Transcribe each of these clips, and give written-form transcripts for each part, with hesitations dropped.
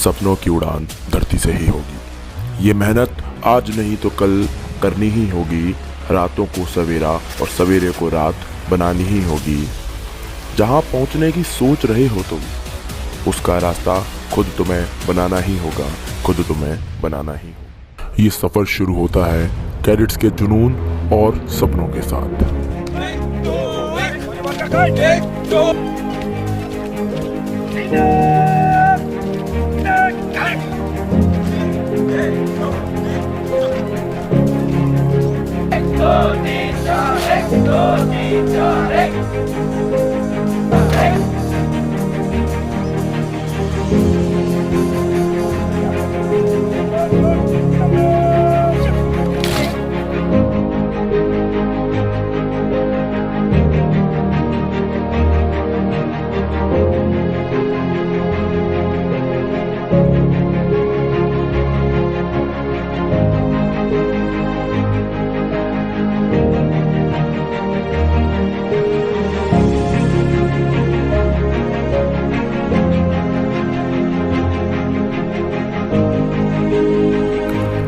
सपनों की उड़ान धरती से ही होगी। ये मेहनत आज नहीं तो कल करनी ही होगी। रातों को सवेरा और सवेरे को रात बनानी ही होगी। जहाँ पहुँचने की सोच रहे हो तुम, उसका रास्ता खुद तुम्हें बनाना ही होगा, खुद तुम्हें बनाना ही होगा। ये सफ़र शुरू होता है कैडेट्स के जुनून और सपनों के साथ।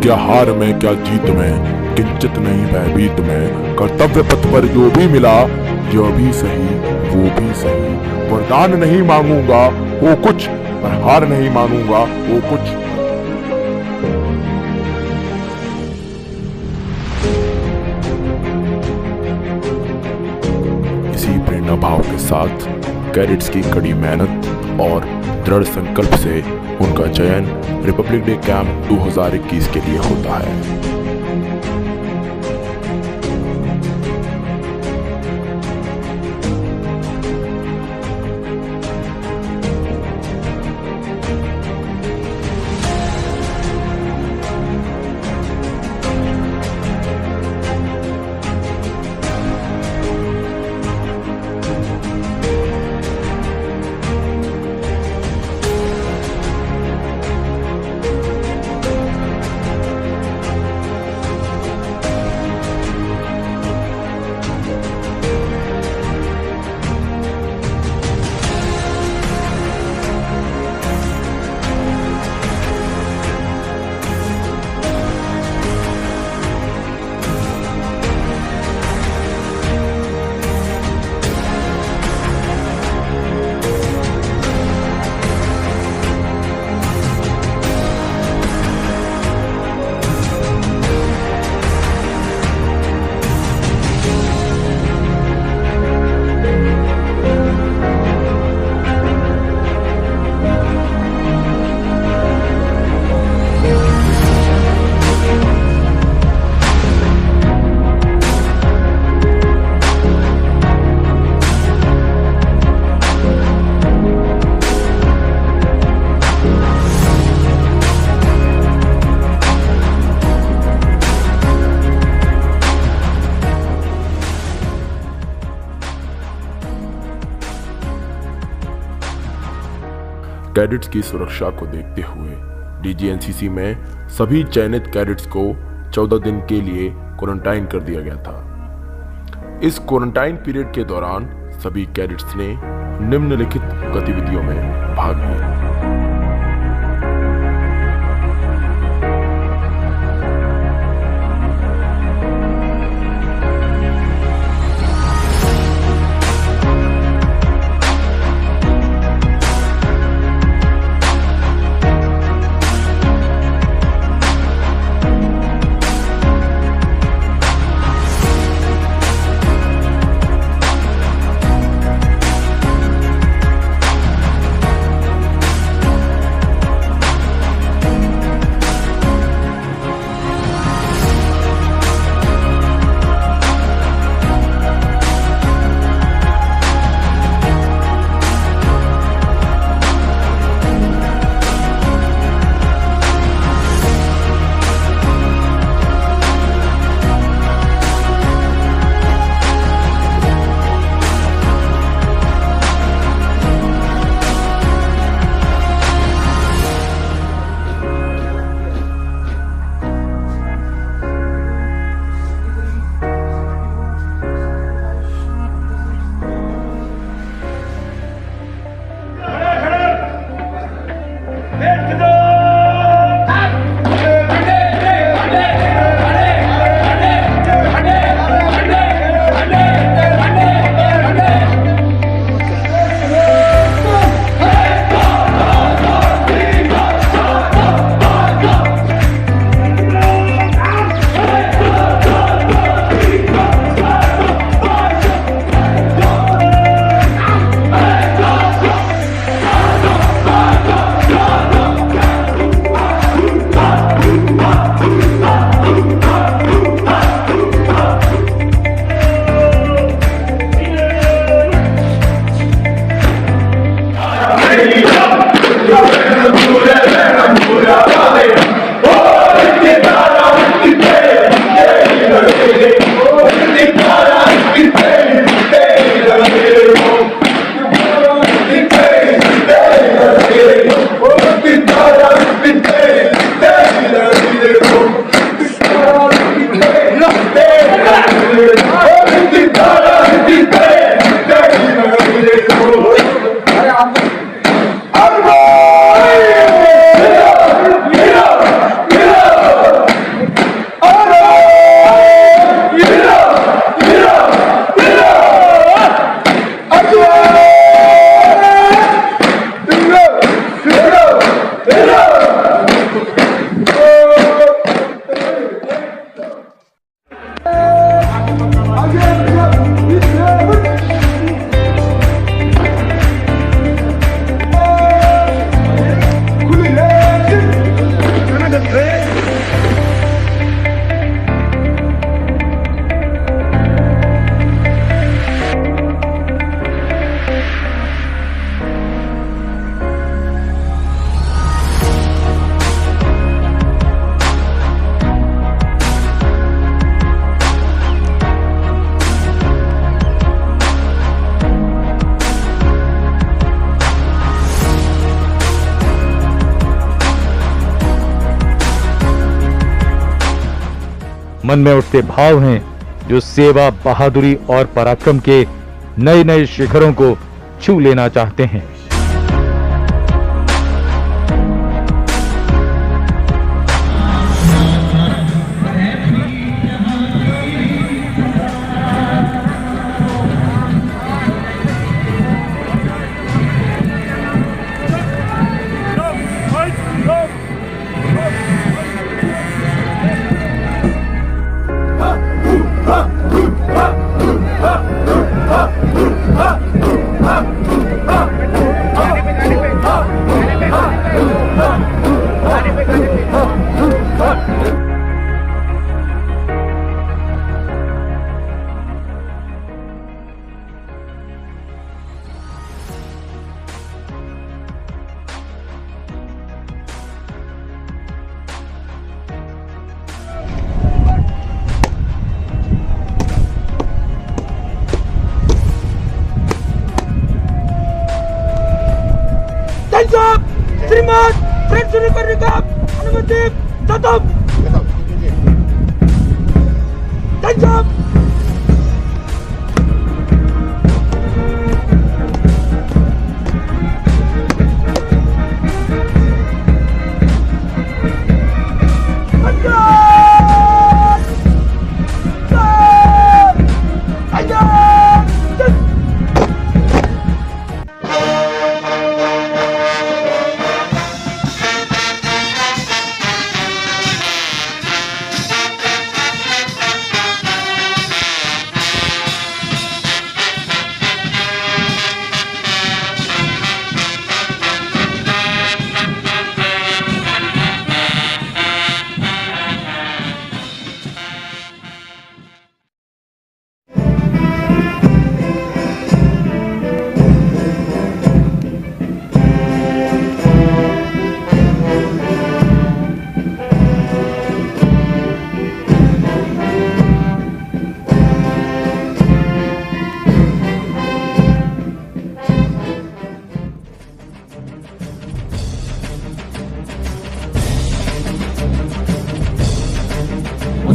क्या हार में क्या जीत में, किंचित नहीं भयभीत में। कर्तव्य पथ पर जो भी मिला, यह भी सही वो भी सही। वरदान नहीं मांगूंगा वो कुछ, पर हार नहीं मानूंगा वो कुछ। इसी प्रेरणा भाव के साथ कैडेट्स की कड़ी मेहनत और दृढ़ संकल्प से उनका चयन रिपब्लिक डे कैंप 2021 के लिए होता है। कैडेट्स की सुरक्षा को देखते हुए डीजीएनसीसी में सभी चयनित कैडेट्स को 14 दिन के लिए क्वारंटाइन कर दिया गया था। इस क्वारंटाइन पीरियड के दौरान सभी कैडेट्स ने निम्नलिखित गतिविधियों में भाग लिया। मन में उठते भाव हैं जो सेवा, बहादुरी और पराक्रम के नए नए शिखरों को छू लेना चाहते हैं। श्रीमान फ्रेंड शुरू करने का अनुमति खत्म।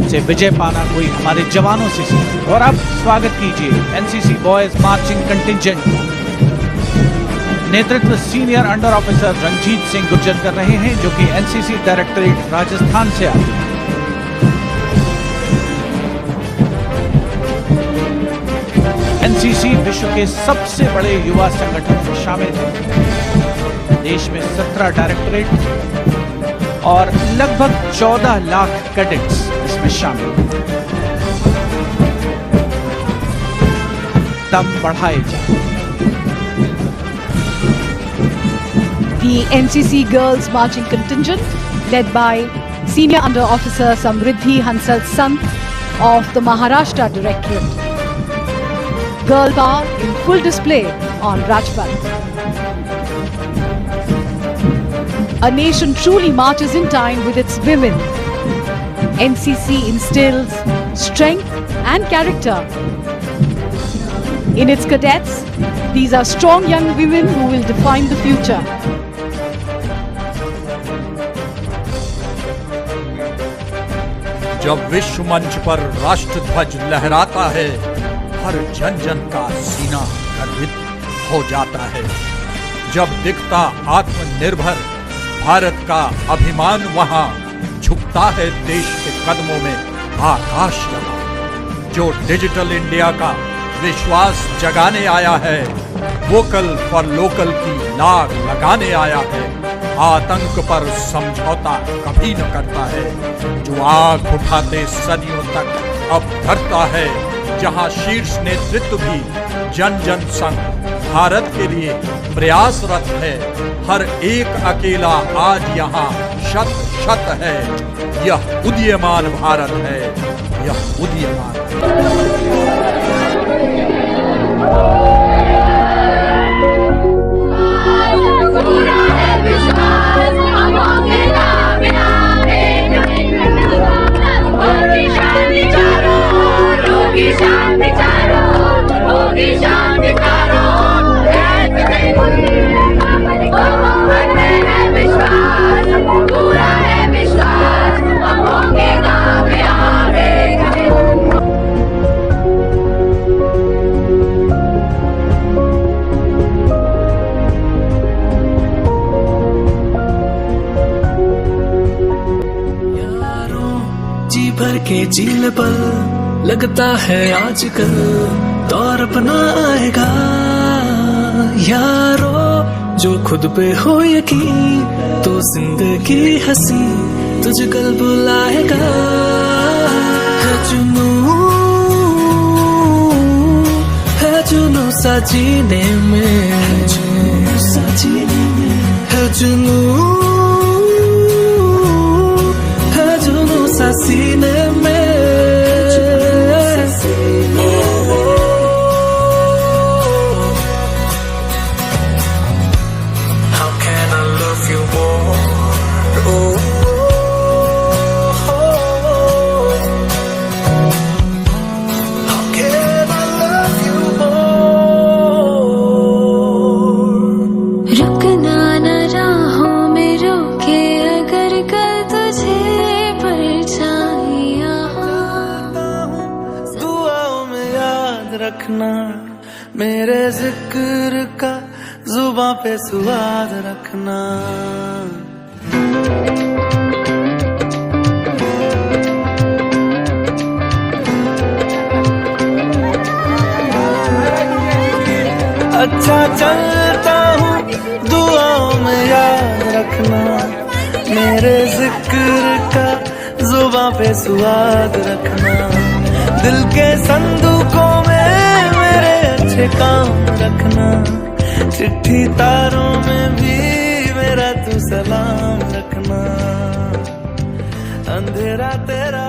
से विजय पाना कोई हमारे जवानों से सीखे। और अब स्वागत कीजिए एनसीसी बॉयज मार्चिंग कंटिंजेंट। नेतृत्व senior under officer Ranjit Singh Gurjar कर रहे हैं, जो कि एनसीसी डायरेक्टरेट राजस्थान से आते हैं। एनसीसी विश्व के सबसे बड़े युवा संगठन में शामिल है। देश में 17 डायरेक्टरेट और लगभग 14 लाख कैडेट्स इसमें शामिल हैं। दम बढ़ाए जाए। The NCC Girls Marching Contingent, led by Senior Under Officer Samriddhi Hansal Sant of the Maharashtra Directorate. Girl power in full display on Rajpath. A nation truly marches in time with its women. NCC instills strength and character. In its cadets, these are strong young women who will define the future. जब विश्व मंच पर राष्ट्र ध्वज लहराता है, हर जन जन का सीना गर्वित हो जाता है। जब दिखता आत्मनिर्भर भारत का अभिमान वहां, झुकता है देश के कदमों में आकाश लगा। जो डिजिटल इंडिया का विश्वास जगाने आया है, वोकल फॉर लोकल की लाग लगाने आया है, आतंक पर समझौता कभी न करता है। जो आग उठाते सदियों तक अब धरता है, जहां शीर्ष नेतृत्व भी जन जन संग भारत के लिए प्रयासरत है। हर एक अकेला आज यहाँ शत शत है। यह उदीयमान भारत है, यह उदीयमान। पूरा है विश्वास, हम होंगे कामयाब। के जीने पर लगता है आजकल दौर अपना आएगा यारो, जो खुद पे हो यकीन तो जिंदगी हंसी तुझे कल बुलाएगा। है जुनू सा जीने में, है जुनू सा सीने में। How can I love you more? How can I love you more? रुकना न राहों में रोके अगर कल तुझे दुआओं में याद रखना मेरे जिक्र का, जुबां पे स्वाद रखना। अच्छा चलता हूँ दुआओं में याद रखना मेरे जिक्र का, जुबां पे स्वाद रखना। दिल के संदूकों में मेरे अच्छे काम रखना, चिट्ठी तारों में भी मेरा तू सलाम रखना। अंधेरा तेरा